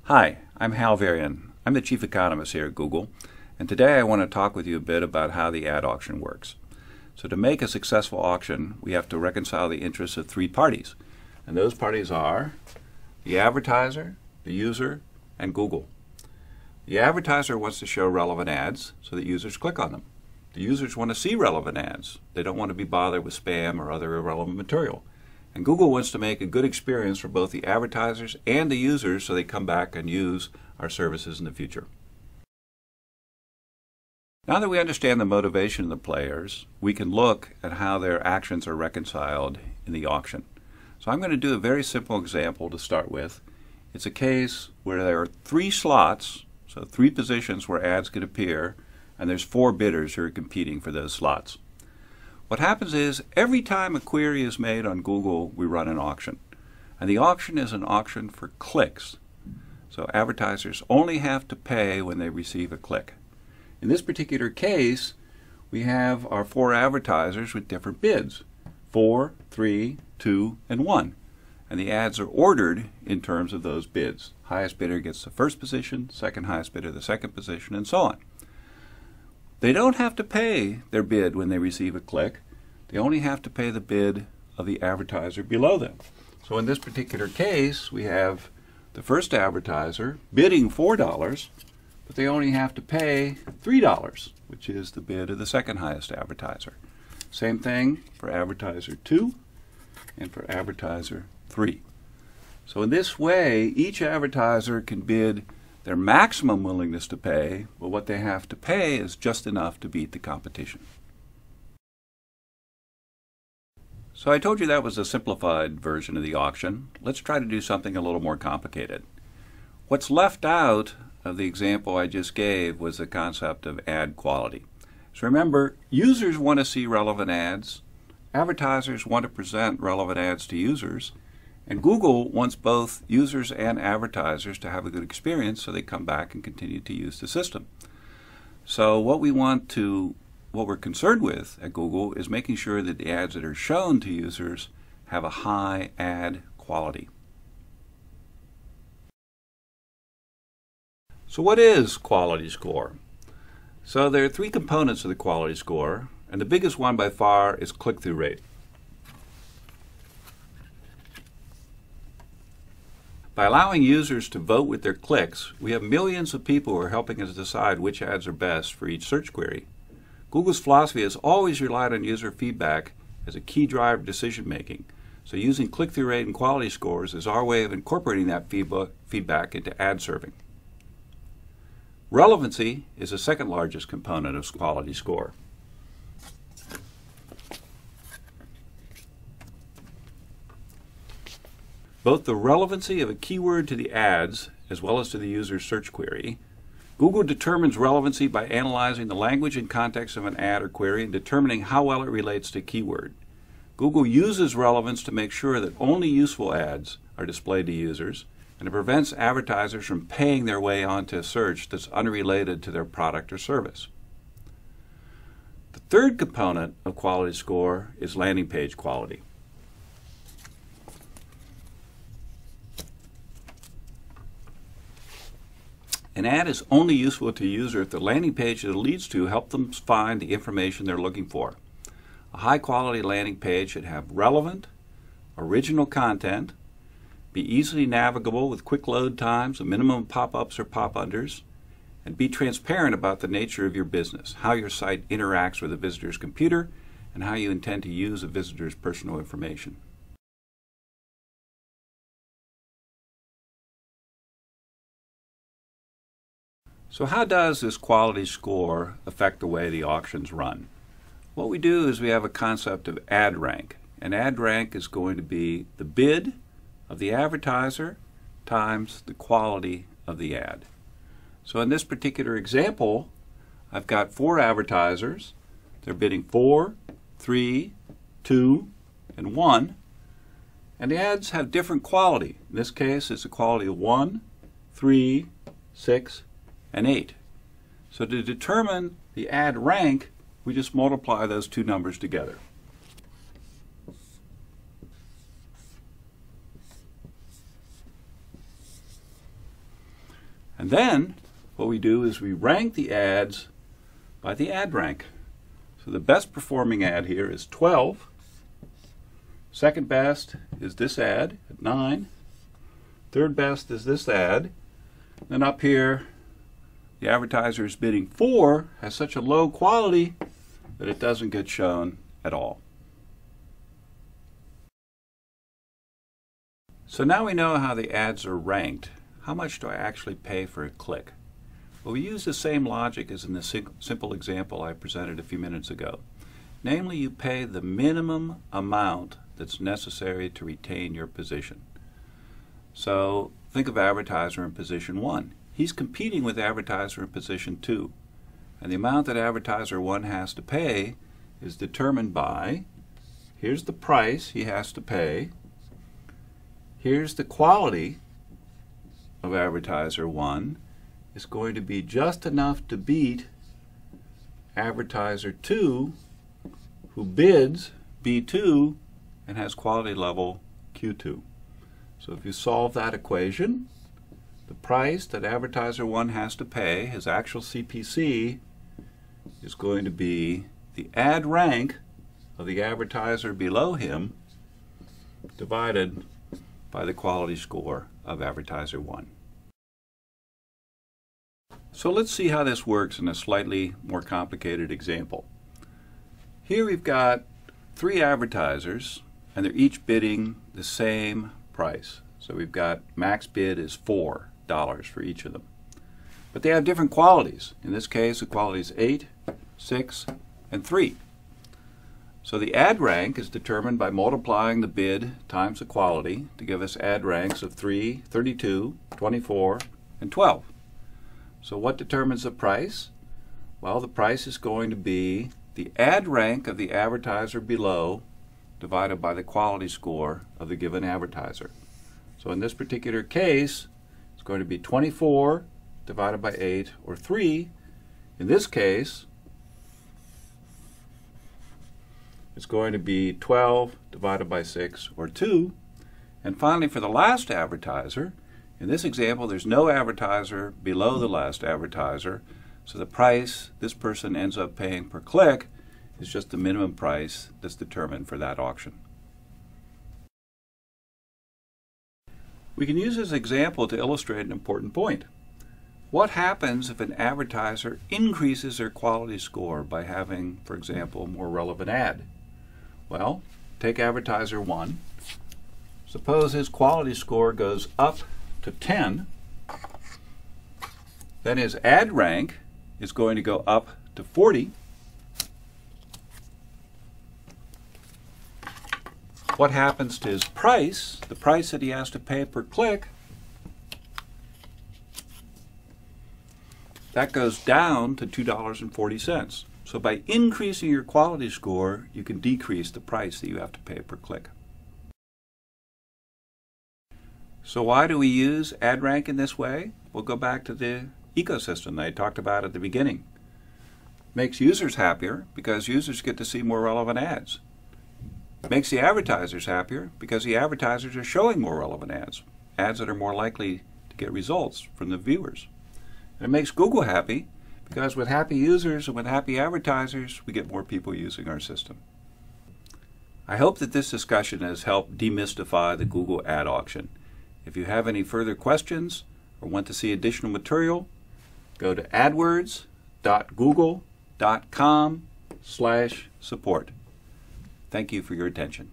Hi, I'm Hal Varian. I'm the Chief Economist here at Google, and today I want to talk with you a bit about how the ad auction works. So to make a successful auction, we have to reconcile the interests of three parties, and those parties are the advertiser, the user, and Google. The advertiser wants to show relevant ads so that users click on them. The users want to see relevant ads. They don't want to be bothered with spam or other irrelevant material. And Google wants to make a good experience for both the advertisers and the users so they come back and use our services in the future. Now that we understand the motivation of the players, we can look at how their actions are reconciled in the auction. So I'm going to do a very simple example to start with. It's a case where there are three slots, so three positions where ads could appear, and there's four bidders who are competing for those slots. What happens is every time a query is made on Google, we run an auction. And the auction is an auction for clicks. So advertisers only have to pay when they receive a click. In this particular case, we have our four advertisers with different bids: 4, 3, 2, and 1. And the ads are ordered in terms of those bids. Highest bidder gets the first position, second highest bidder the second position, and so on. They don't have to pay their bid when they receive a click. They only have to pay the bid of the advertiser below them. So in this particular case, we have the first advertiser bidding $4, but they only have to pay $3, which is the bid of the second highest advertiser. Same thing for advertiser 2 and for advertiser 3. So in this way, each advertiser can bid their maximum willingness to pay, but what they have to pay is just enough to beat the competition. So I told you that was a simplified version of the auction. Let's try to do something a little more complicated. What's left out of the example I just gave was the concept of ad quality. So remember, users want to see relevant ads, advertisers want to present relevant ads to users, and Google wants both users and advertisers to have a good experience so they come back and continue to use the system. So what we're concerned with at Google is making sure that the ads that are shown to users have a high ad quality. So what is quality score? So there are three components of the quality score, and the biggest one by far is click-through rate. By allowing users to vote with their clicks, we have millions of people who are helping us decide which ads are best for each search query. Google's philosophy has always relied on user feedback as a key driver of decision making. So using click-through rate and quality scores is our way of incorporating that feedback into ad serving. Relevancy is the second largest component of quality score. Both the relevancy of a keyword to the ads as well as to the user's search query. Google determines relevancy by analyzing the language and context of an ad or query and determining how well it relates to keyword. Google uses relevance to make sure that only useful ads are displayed to users, and it prevents advertisers from paying their way onto a search that's unrelated to their product or service. The third component of quality score is landing page quality. An ad is only useful to a user if the landing page that it leads to helps them find the information they're looking for. A high-quality landing page should have relevant, original content, be easily navigable with quick load times, a minimum pop-ups or pop-unders, and be transparent about the nature of your business, how your site interacts with a visitor's computer, and how you intend to use a visitor's personal information. So how does this quality score affect the way the auctions run? What we do is we have a concept of ad rank. And ad rank is going to be the bid of the advertiser times the quality of the ad. So in this particular example, I've got four advertisers. They're bidding 4, 3, 2, and 1. And the ads have different quality. In this case, it's a quality of 1, 3, 6, and 8. So to determine the ad rank, we just multiply those two numbers together. And then what we do is we rank the ads by the ad rank. So the best performing ad here is 12. Second best is this ad at 9. Third best is this ad. Then up here, the advertiser is bidding 4 has such a low quality that it doesn't get shown at all. So now we know how the ads are ranked. How much do I actually pay for a click? Well, we use the same logic as in the simple example I presented a few minutes ago. Namely, you pay the minimum amount that's necessary to retain your position. So think of advertiser in position 1. He's competing with advertiser in position 2. And the amount that advertiser 1 has to pay is determined by, here's the price he has to pay, here's the quality of advertiser 1, is going to be just enough to beat advertiser 2, who bids B2 and has quality level Q2. So if you solve that equation, the price that advertiser 1 has to pay, his actual CPC, is going to be the ad rank of the advertiser below him divided by the quality score of advertiser 1. So let's see how this works in a slightly more complicated example. Here we've got 3 advertisers, and they're each bidding the same price. So we've got max bid is $4 for each of them. But they have different qualities. In this case, the quality is 8, 6, and 3. So the ad rank is determined by multiplying the bid times the quality to give us ad ranks of 3, 32, 24, and 12. So what determines the price? Well, the price is going to be the ad rank of the advertiser below divided by the quality score of the given advertiser. So in this particular case, it's going to be 24 divided by 8, or 3. In this case, it's going to be 12 divided by 6, or 2. And finally, for the last advertiser, in this example, there's no advertiser below the last advertiser, so the price this person ends up paying per click is just the minimum price that's determined for that auction. We can use this example to illustrate an important point. What happens if an advertiser increases their quality score by having, for example, a more relevant ad? Well, take advertiser 1. Suppose his quality score goes up to 10. Then his ad rank is going to go up to 40. What happens to his price, the price that he has to pay per click? That goes down to $2.40. So by increasing your quality score, you can decrease the price that you have to pay per click. So why do we use ad rank in this way? We'll go back to the ecosystem that I talked about at the beginning. Makes users happier because users get to see more relevant ads. Makes the advertisers happier because the advertisers are showing more relevant ads, ads that are more likely to get results from the viewers. And it makes Google happy because with happy users and with happy advertisers, we get more people using our system. I hope that this discussion has helped demystify the Google ad auction. If you have any further questions or want to see additional material, go to adwords.google.com/support. Thank you for your attention.